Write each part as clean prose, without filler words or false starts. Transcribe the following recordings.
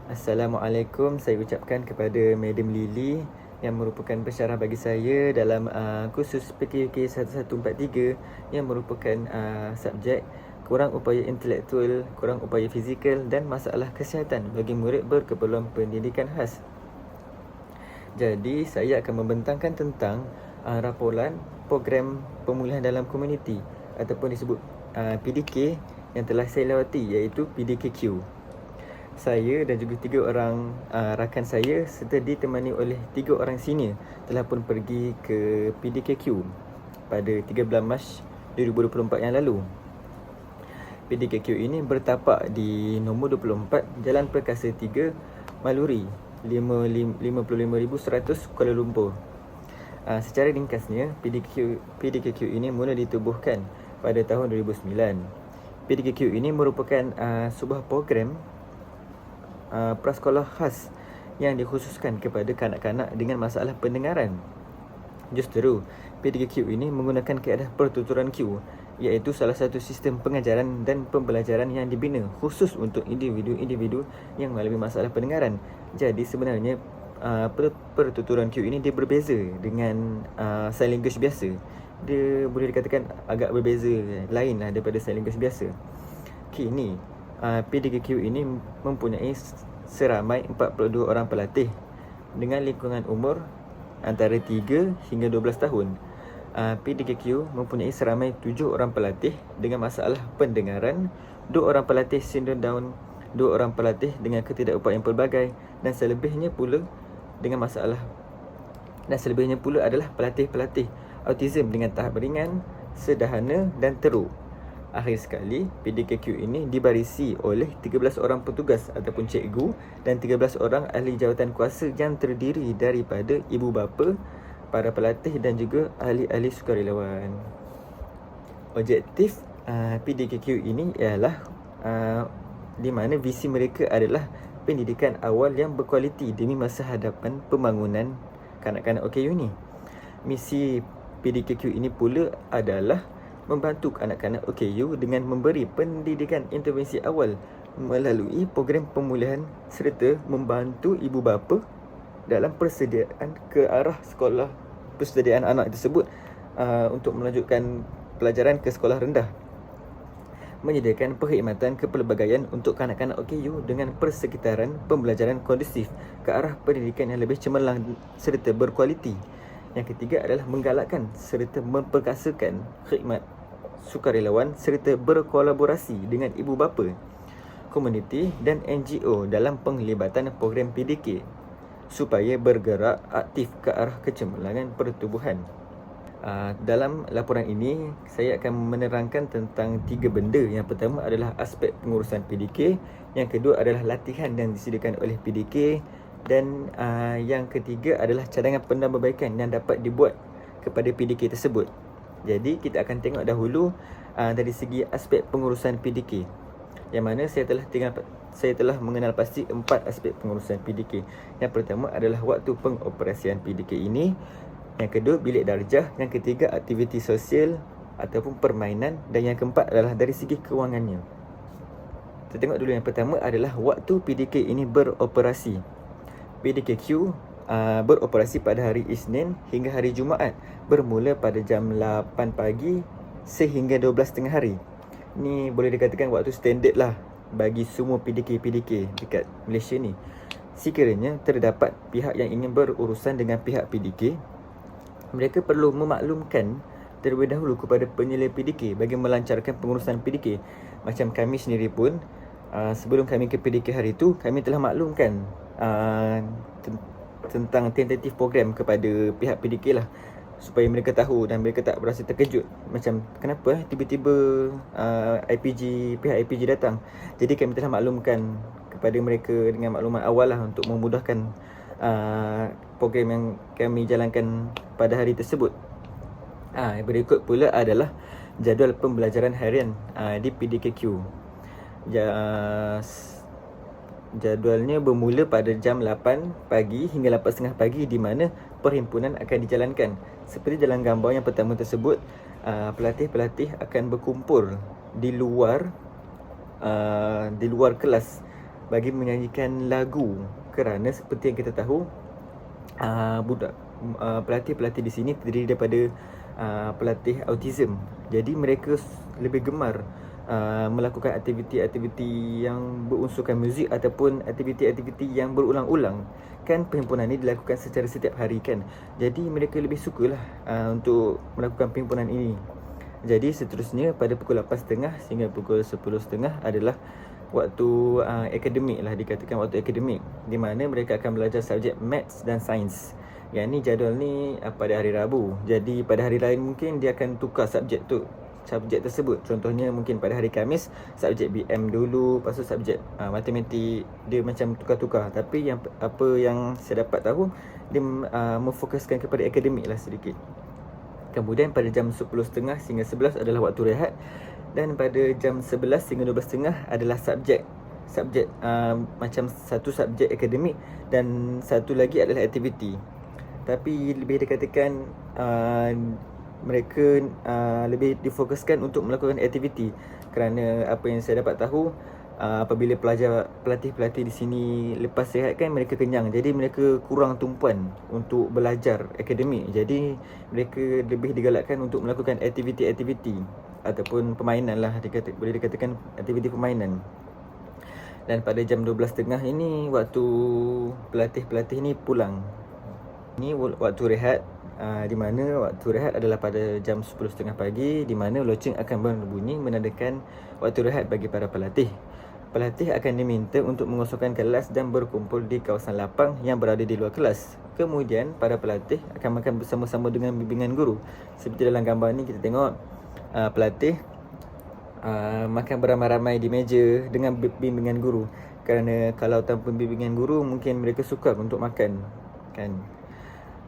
Assalamualaikum, saya ucapkan kepada Madam Lily yang merupakan pensyarah bagi saya dalam kursus PKUK 1143 yang merupakan subjek kurang upaya intelektual, kurang upaya fizikal dan masalah kesihatan bagi murid berkeperluan pendidikan khas. Jadi, saya akan membentangkan tentang raporan program pemulihan dalam komuniti ataupun disebut PDK yang telah saya lewati, iaitu PDKQ. Saya dan juga 3 orang rakan saya serta ditemani oleh 3 orang senior telah pun pergi ke PDKQ pada 13 Mac 2024 yang lalu. PDKQ ini bertapak di nombor 24 Jalan Perkasa 3, Maluri, 55,100 Kuala Lumpur. Secara ringkasnya, PDKQ ini mula ditubuhkan pada tahun 2009. PDKQ ini merupakan sebuah program prasekolah khas yang dikhususkan kepada kanak-kanak dengan masalah pendengaran. Justeru, PDQ ini menggunakan kaedah pertuturan Q, iaitu salah satu sistem pengajaran dan pembelajaran yang dibina khusus untuk individu-individu yang mengalami masalah pendengaran. Jadi sebenarnya pertuturan Q ini dia berbeza dengan sign language biasa. Dia boleh dikatakan agak berbeza lainlah daripada sign language biasa. Kini PDQ ini mempunyai seramai 42 orang pelatih dengan lingkungan umur antara 3 hingga 12 tahun. PDQ mempunyai seramai 7 orang pelatih dengan masalah pendengaran, 2 orang pelatih sindrom Down, 2 orang pelatih dengan ketidakupayaan pelbagai dan selebihnya pula adalah pelatih-pelatih autism dengan tahap ringan, sederhana dan teruk. Akhir sekali, PDKQ ini dibarisi oleh 13 orang petugas ataupun cikgu dan 13 orang ahli jawatan kuasa yang terdiri daripada ibu bapa, para pelatih dan juga ahli-ahli sukarelawan. Objektif PDKQ ini ialah di mana visi mereka adalah pendidikan awal yang berkualiti demi masa hadapan pembangunan kanak-kanak OKU ini. Misi PDKQ ini pula adalah membantu kanak-kanak OKU dengan memberi pendidikan intervensi awal melalui program pemulihan serta membantu ibu bapa dalam persediaan ke arah sekolah persediaan anak tersebut untuk melanjutkan pelajaran ke sekolah rendah. Menyediakan perkhidmatan kepelbagaian untuk kanak-kanak OKU dengan persekitaran pembelajaran kondusif ke arah pendidikan yang lebih cemerlang serta berkualiti. Yang ketiga adalah menggalakkan serta memperkasakan khidmat sukarelawan serta berkolaborasi dengan ibu bapa, komuniti dan NGO dalam penglibatan program PDK supaya bergerak aktif ke arah kecemerlangan pertubuhan. Dalam laporan ini, saya akan menerangkan tentang 3 benda. Yang pertama adalah aspek pengurusan PDK, yang kedua adalah latihan yang disediakan oleh PDK dan yang ketiga adalah cadangan penambahbaikan yang dapat dibuat kepada PDK tersebut. Jadi kita akan tengok dahulu dari segi aspek pengurusan PDK, yang mana saya telah mengenal pasti 4 aspek pengurusan PDK. Yang pertama adalah waktu pengoperasian PDK ini, yang kedua bilik darjah, yang ketiga aktiviti sosial ataupun permainan, dan yang keempat adalah dari segi kewangannya. Kita tengok dulu yang pertama adalah waktu PDK ini beroperasi. PDKQ beroperasi pada hari Isnin hingga hari Jumaat, bermula pada jam 8 pagi sehingga 12 tengah hari. Ni boleh dikatakan waktu standard lah bagi semua PDK dekat Malaysia ni. Sekiranya terdapat pihak yang ingin berurusan dengan pihak PDK, mereka perlu memaklumkan terlebih dahulu kepada penyelai PDK bagi melancarkan pengurusan PDK. Macam kami sendiri pun, sebelum kami ke PDK hari itu, kami telah maklumkan tentang tentatif program kepada pihak PDK lah, supaya mereka tahu dan mereka tak berasa terkejut macam kenapa tiba-tiba pihak IPG datang. Jadi kami telah maklumkan kepada mereka dengan maklumat awal lah untuk memudahkan program yang kami jalankan pada hari tersebut. Berikut pula adalah jadual pembelajaran harian di PDKQ. Jadualnya bermula pada jam 8 pagi hingga 8.30 pagi, di mana perhimpunan akan dijalankan. Seperti dalam gambar yang pertama tersebut, pelatih-pelatih akan berkumpul di luar kelas bagi menyanyikan lagu. Kerana seperti yang kita tahu, pelatih-pelatih di sini terdiri daripada pelatih autism. Jadi mereka lebih gemar melakukan aktiviti-aktiviti yang berunsurkan muzik ataupun aktiviti-aktiviti yang berulang-ulang. Kan perhimpunan ini dilakukan secara setiap hari kan. Jadi mereka lebih sukalah untuk melakukan perhimpunan ini. Jadi seterusnya pada pukul 8.30 sehingga pukul 10.30 adalah waktu akademik lah, dikatakan waktu akademik, di mana mereka akan belajar subjek Maths dan Sains. Yang ni jadual ni pada hari Rabu. Jadi pada hari lain mungkin dia akan tukar subjek tersebut. Contohnya mungkin pada hari Khamis subjek BM dulu, lepas tu subjek matematik, dia macam tukar-tukar. Tapi apa yang saya dapat tahu, dia memfokuskan kepada akademik lah sedikit. Kemudian pada jam 10.30 hingga 11 adalah waktu rehat. Dan pada jam 11 hingga 12.30 adalah subjek macam satu subjek akademik dan satu lagi adalah aktiviti. Tapi lebih dikatakan mereka lebih difokuskan untuk melakukan aktiviti. Kerana apa yang saya dapat tahu, apabila pelatih-pelatih di sini lepas rehat kan, mereka kenyang. Jadi mereka kurang tumpuan untuk belajar akademik. Jadi mereka lebih digalakkan untuk melakukan aktiviti-aktiviti ataupun permainan lah, boleh dikatakan aktiviti permainan. Dan pada jam 12.30 ini waktu pelatih-pelatih ni pulang. Ini waktu rehat, di mana waktu rehat adalah pada jam 10.30 pagi, di mana loceng akan berbunyi menandakan waktu rehat bagi para pelatih. Pelatih akan diminta untuk mengosongkan kelas dan berkumpul di kawasan lapang yang berada di luar kelas. Kemudian para pelatih akan makan bersama-sama dengan bimbingan guru. Seperti dalam gambar ni kita tengok pelatih makan beramai-ramai di meja dengan bimbingan guru. Kerana kalau tanpa bimbingan guru mungkin mereka sukar untuk makan kan.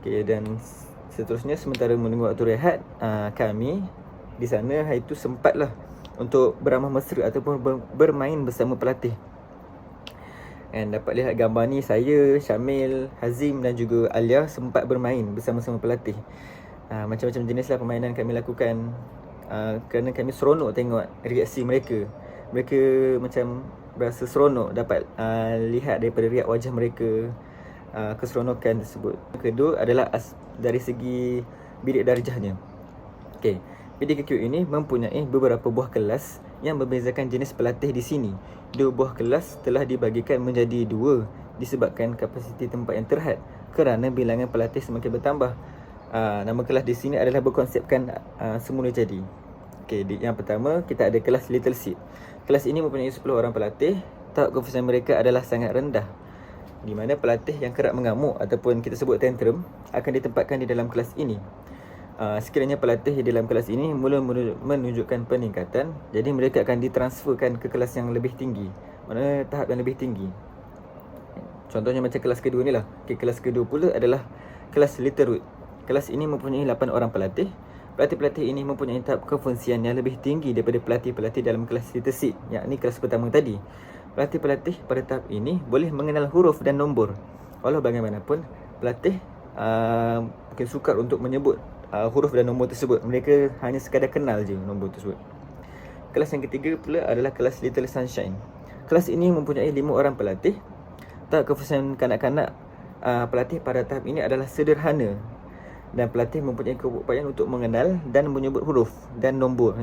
Okay, dan seterusnya sementara menunggu waktu rehat, kami di sana hari itu sempatlah untuk beramah mesra ataupun bermain bersama pelatih. Dan dapat lihat gambar ni, saya, Syamil, Hazim dan juga Alia sempat bermain bersama-sama pelatih. Macam-macam jenislah permainan kami lakukan. Kerana kami seronok tengok reaksi mereka. Mereka macam berasa seronok dapat lihat daripada riak wajah mereka keseronokan tersebut. Kedua adalah dari segi bilik darjahnya. Okay, PDKQ ini mempunyai beberapa buah kelas yang membezakan jenis pelatih di sini. 2 buah kelas telah dibagikan menjadi 2 disebabkan kapasiti tempat yang terhad kerana bilangan pelatih semakin bertambah. Nama kelas di sini adalah berkonsepkan semula jadi. Okay, yang pertama kita ada kelas Little Seed. Kelas ini mempunyai 10 orang pelatih. Tahap kefokusan mereka adalah sangat rendah, di mana pelatih yang kerap mengamuk ataupun kita sebut tantrum akan ditempatkan di dalam kelas ini. Sekiranya pelatih di dalam kelas ini mula menunjukkan peningkatan, jadi mereka akan ditransferkan ke kelas yang lebih tinggi, mana tahap yang lebih tinggi. Contohnya macam kelas kedua ni lah. Okay, kelas kedua pula adalah kelas Littlewood. Kelas ini mempunyai 8 orang pelatih. Pelatih-pelatih ini mempunyai tahap kefungsian yang lebih tinggi daripada pelatih-pelatih dalam kelas Little Seed, yakni kelas pertama tadi. Pelatih-pelatih pada tahap ini boleh mengenal huruf dan nombor. Walau bagaimanapun, pelatih mungkin sukar untuk menyebut huruf dan nombor tersebut. Mereka hanya sekadar kenal je nombor tersebut. Kelas yang ketiga pula adalah kelas Little Sunshine. Kelas ini mempunyai 5 orang pelatih. Tahap kefungsian kanak-kanak pelatih pada tahap ini adalah sederhana. Dan pelatih mempunyai keupayaan untuk mengenal dan menyebut huruf dan nombor.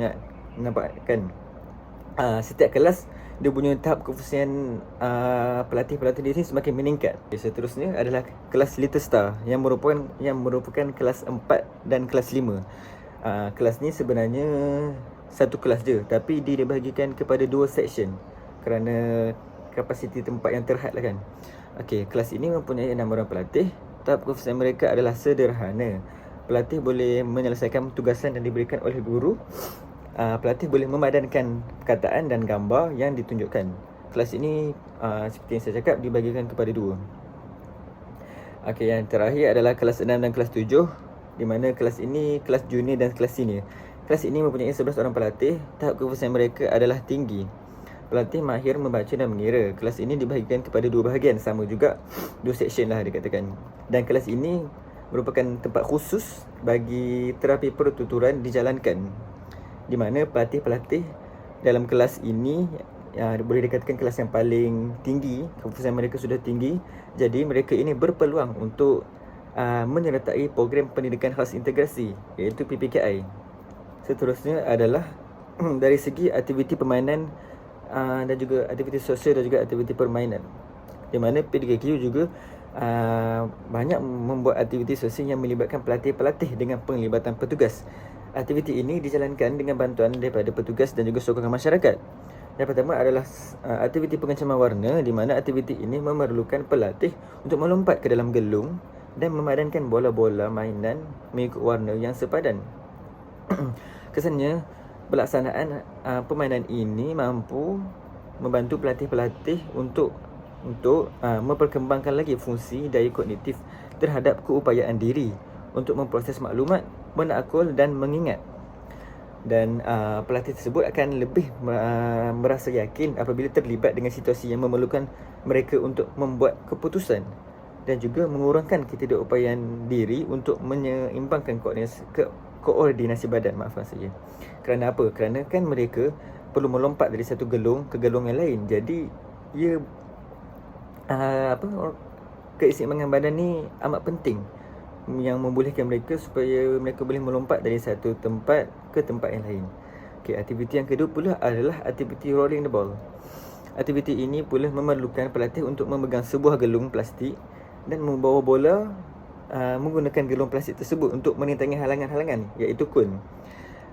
Nampak kan? Setiap kelas dia punya tahap kefungsian pelatih-pelatih di sini semakin meningkat. Seterusnya adalah kelas Little Star yang merupakan kelas 4 dan kelas 5. Kelas ni sebenarnya satu kelas je, tapi dia dibahagikan kepada 2 section kerana kapasiti tempat yang terhad lah kan. Okey, kelas ini mempunyai 6 orang pelatih. Tahap kefungsian mereka adalah sederhana. Pelatih boleh menyelesaikan tugasan yang diberikan oleh guru. Pelatih boleh memadankan perkataan dan gambar yang ditunjukkan. Kelas ini seperti yang saya cakap dibagikan kepada 2. Okey, yang terakhir adalah kelas 6 dan kelas 7, di mana kelas ini kelas junior dan kelas senior. Kelas ini mempunyai 11 orang pelatih. Tahap kefungsian mereka adalah tinggi. Pelatih mahir membaca dan mengira. Kelas ini dibahagikan kepada 2 bahagian, sama juga 2 section lah dikatakan. Dan kelas ini merupakan tempat khusus bagi terapi pertuturan dijalankan, di mana pelatih-pelatih dalam kelas ini boleh dikatakan kelas yang paling tinggi, kepuasan mereka sudah tinggi. Jadi mereka ini berpeluang untuk menyertai program pendidikan khas integrasi, iaitu PPKI. Seterusnya adalah dari segi aktiviti permainan dan juga aktiviti sosial dan juga aktiviti permainan, di mana PDKQ juga banyak membuat aktiviti sosial yang melibatkan pelatih-pelatih dengan penglibatan petugas. Aktiviti ini dijalankan dengan bantuan daripada petugas dan juga sokongan masyarakat. Yang pertama adalah aktiviti pengencaman warna, di mana aktiviti ini memerlukan pelatih untuk melompat ke dalam gelung dan memadankan bola-bola mainan mengikut warna yang sepadan. Kesannya, pelaksanaan permainan ini mampu membantu pelatih-pelatih untuk memperkembangkan lagi fungsi daya kognitif terhadap keupayaan diri untuk memproses maklumat, menakul dan mengingat. Dan pelatih tersebut akan lebih merasa yakin apabila terlibat dengan situasi yang memerlukan mereka untuk membuat keputusan, dan juga mengurangkan ketidakupayaan diri untuk menyeimbangkan koordinasi badan. Maafkan saya. Kerana apa? Kerana kan mereka perlu melompat dari satu gelung ke gelung yang lain. Jadi ia keseimbangan badan ni amat penting, yang membolehkan mereka supaya mereka boleh melompat dari satu tempat ke tempat yang lain. Okey, aktiviti yang kedua pula adalah aktiviti rolling the ball. Aktiviti ini pula memerlukan pelatih untuk memegang sebuah gelung plastik dan membawa bola menggunakan gelung plastik tersebut untuk menintangi halangan-halangan, iaitu kun.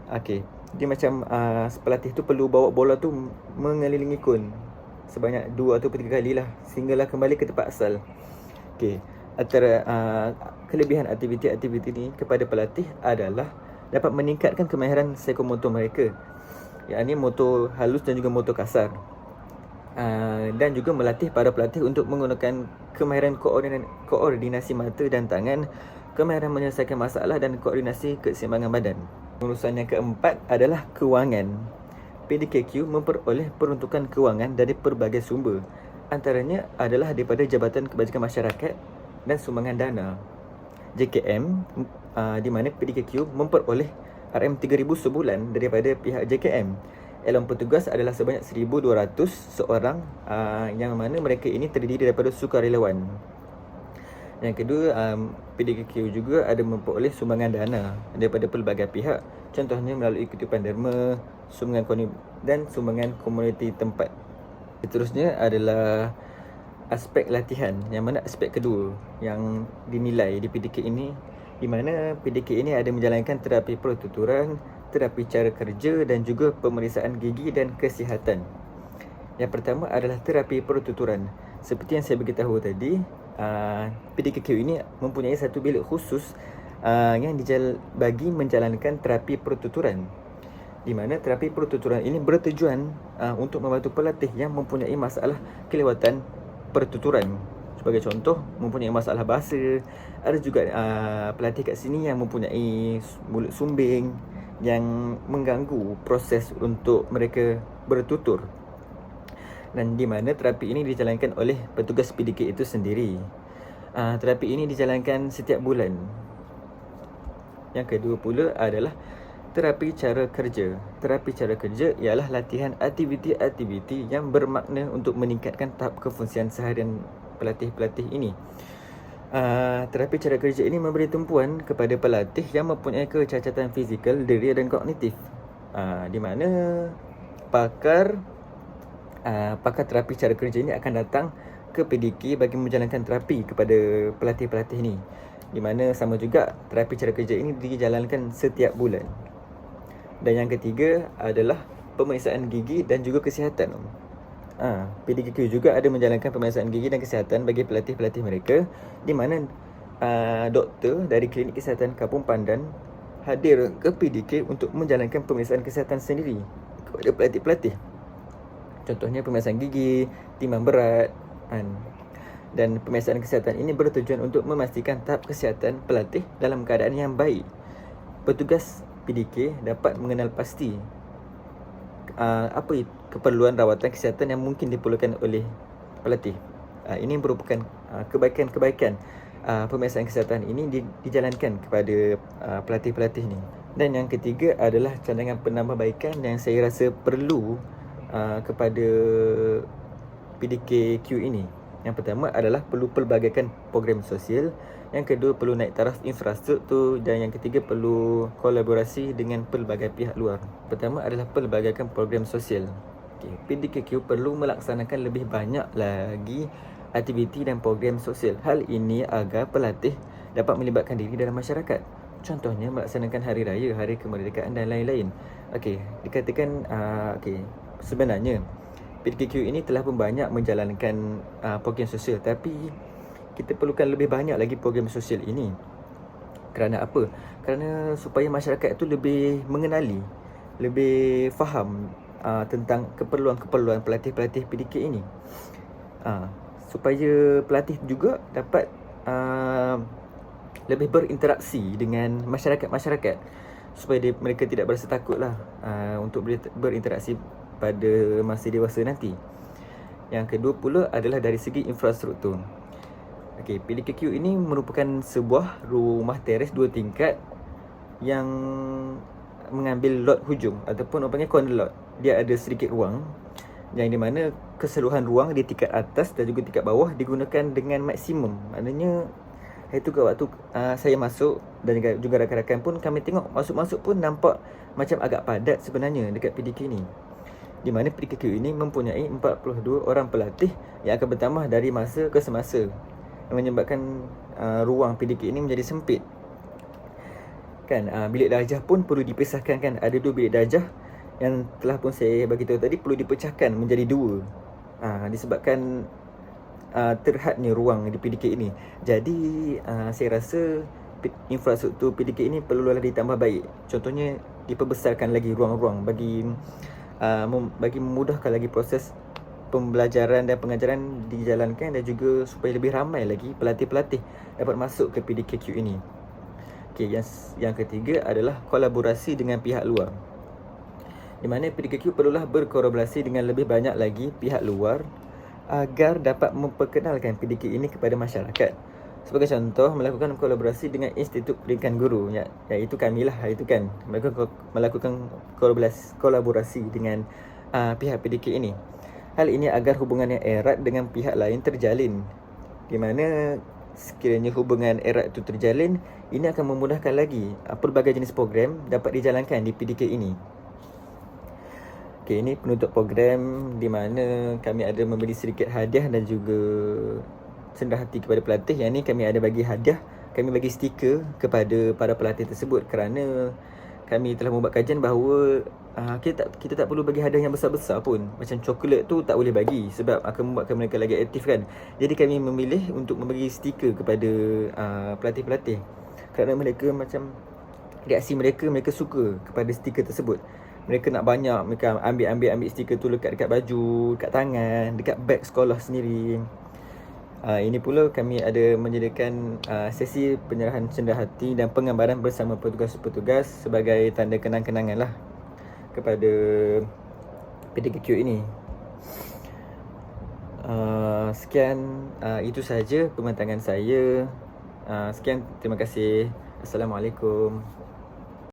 Okey, dia macam pelatih tu perlu bawa bola tu mengelilingi kun sebanyak 2 atau 3 kali lah, sehinggalah kembali ke tempat asal. Okey, antara kelebihan aktiviti-aktiviti ni kepada pelatih adalah dapat meningkatkan kemahiran psikomotor mereka, yakni motor halus dan juga motor kasar. Dan juga melatih para pelatih untuk menggunakan kemahiran koordinasi mata dan tangan, kemahiran menyelesaikan masalah dan koordinasi keseimbangan badan. Urusan yang keempat adalah kewangan. PDKQ memperoleh peruntukan kewangan dari pelbagai sumber. Antaranya adalah daripada Jabatan Kebajikan Masyarakat dan sumbangan dana JKM, di mana PDKQ memperoleh RM3,000 sebulan daripada pihak JKM. Elemen petugas adalah sebanyak 1,200 seorang, yang mana mereka ini terdiri daripada sukarelawan. Yang kedua, PDKQ juga ada memperoleh sumbangan dana daripada pelbagai pihak, contohnya melalui kutipan derma, sumbangan dan sumbangan komuniti tempat. Seterusnya adalah aspek latihan, yang mana aspek kedua yang dinilai di PDK ini, di mana PDK ini ada menjalankan terapi pertuturan, terapi cara kerja dan juga pemeriksaan gigi dan kesihatan. Yang pertama adalah terapi pertuturan. Seperti yang saya beritahu tadi, PDKQ ini mempunyai satu bilik khusus yang bagi menjalankan terapi pertuturan, di mana terapi pertuturan ini bertujuan untuk membantu pelatih yang mempunyai masalah kelewatan pertuturan. Sebagai contoh, mempunyai masalah bahasa. Ada juga pelatih kat sini yang mempunyai mulut sumbing, yang mengganggu proses untuk mereka bertutur, dan di mana terapi ini dijalankan oleh petugas PDK itu sendiri. Terapi ini dijalankan setiap bulan. Yang kedua pula adalah terapi cara kerja. Terapi cara kerja ialah latihan aktiviti-aktiviti yang bermakna untuk meningkatkan tahap kefungsian seharian pelatih-pelatih ini. Terapi cara kerja ini memberi tumpuan kepada pelatih yang mempunyai kecacatan fizikal, diri dan kognitif, di mana pakar terapi cara kerja ini akan datang ke PDK bagi menjalankan terapi kepada pelatih-pelatih ini, di mana sama juga terapi cara kerja ini dijalankan setiap bulan. Dan yang ketiga adalah pemeriksaan gigi dan juga kesihatan. PDKQ juga ada menjalankan pemeriksaan gigi dan kesihatan bagi pelatih-pelatih mereka, di mana doktor dari Klinik Kesihatan Kampung Pandan hadir ke PDK untuk menjalankan pemeriksaan kesihatan sendiri kepada pelatih-pelatih. Contohnya pemeriksaan gigi, timbang berat, dan pemeriksaan kesihatan ini bertujuan untuk memastikan tahap kesihatan pelatih dalam keadaan yang baik. Petugas PDK dapat mengenal pasti apa keperluan rawatan kesihatan yang mungkin diperlukan oleh pelatih. Ini merupakan kebaikan-kebaikan pemeriksaan kesihatan ini dijalankan kepada pelatih-pelatih ni. Dan yang ketiga adalah cadangan penambahbaikan yang saya rasa perlu kepada PDKQ ini. Yang pertama adalah perlu pelbagaikan program sosial. Yang kedua, perlu naik taraf infrastruktur. Dan yang ketiga, perlu kolaborasi dengan pelbagai pihak luar. Pertama adalah pelbagaikan program sosial. PDKQ perlu melaksanakan lebih banyak lagi aktiviti dan program sosial. Hal ini agar pelatih dapat melibatkan diri dalam masyarakat. Contohnya melaksanakan hari raya, hari kemerdekaan dan lain-lain. Dikatakan sebenarnya PDKQ ini telah pun banyak menjalankan program sosial, tapi kita perlukan lebih banyak lagi program sosial ini. Kerana apa? Kerana supaya masyarakat itu lebih mengenali, lebih faham tentang keperluan-keperluan pelatih-pelatih PDK ini. Supaya pelatih juga dapat lebih berinteraksi dengan masyarakat-masyarakat, supaya mereka tidak berasa takut lah untuk berinteraksi pada masa dewasa nanti. Yang kedua pula adalah dari segi infrastruktur. PDKQ ini merupakan sebuah rumah teres 2 tingkat yang mengambil lot hujung ataupun orang panggil corner lot. Dia ada sedikit ruang yang di mana keseluruhan ruang di tingkat atas dan juga tingkat bawah digunakan dengan maksimum. Maknanya itu ke waktu saya masuk dan juga rakan-rakan pun kami tengok masuk-masuk pun nampak macam agak padat sebenarnya dekat PDK ni. Di mana PDKQ ini mempunyai 42 orang pelatih yang akan bertambah dari masa ke semasa, menyebabkan ruang PDK ini menjadi sempit. Bilik darjah pun perlu dipisahkan kan. Ada 2 bilik darjah yang telah pun saya bagi tahu tadi perlu dipecahkan menjadi 2. Disebabkan terhadnya ruang di PDK ini. Jadi saya rasa infrastruktur PDK ini perlulah ditambah baik. Contohnya diperbesarkan lagi ruang-ruang bagi memudahkan lagi proses pembelajaran dan pengajaran dijalankan, dan juga supaya lebih ramai lagi pelatih-pelatih dapat masuk ke PDKQ ini. Yang ketiga adalah kolaborasi dengan pihak luar. Di mana PDKQ perlulah berkolaborasi dengan lebih banyak lagi pihak luar agar dapat memperkenalkan PDK ini kepada masyarakat. Sebagai contoh, melakukan kolaborasi dengan Institut Pendidikan Guru, iaitu kami lah, itu kan, melakukan kolaborasi dengan pihak PDK ini. Hal ini agar hubungan yang erat dengan pihak lain terjalin. Di mana sekiranya hubungan erat itu terjalin, ini akan memudahkan lagi pelbagai jenis program dapat dijalankan di PDK ini. Ini penutup program di mana kami ada memberi sedikit hadiah dan juga sendah hati kepada pelatih. Yang ni kami ada bagi hadiah, kami bagi stiker kepada para pelatih tersebut, kerana kami telah membuat kajian bahawa kita tak perlu bagi hadiah yang besar-besar pun. Macam coklat tu tak boleh bagi sebab akan membuatkan mereka lagi aktif kan. Jadi kami memilih untuk membagi stiker kepada pelatih-pelatih, kerana mereka macam reaksi mereka suka kepada stiker tersebut. Mereka nak banyak, mereka ambil stiker tu lekat dekat baju, dekat tangan, dekat beg sekolah sendiri. Ini pula kami ada menyediakan sesi penyerahan cendah hati dan penggambaran bersama petugas-petugas sebagai tanda kenang-kenangan lah kepada PDKQ ini. Sekian, itu sahaja pembentangan saya. Sekian, terima kasih. Assalamualaikum.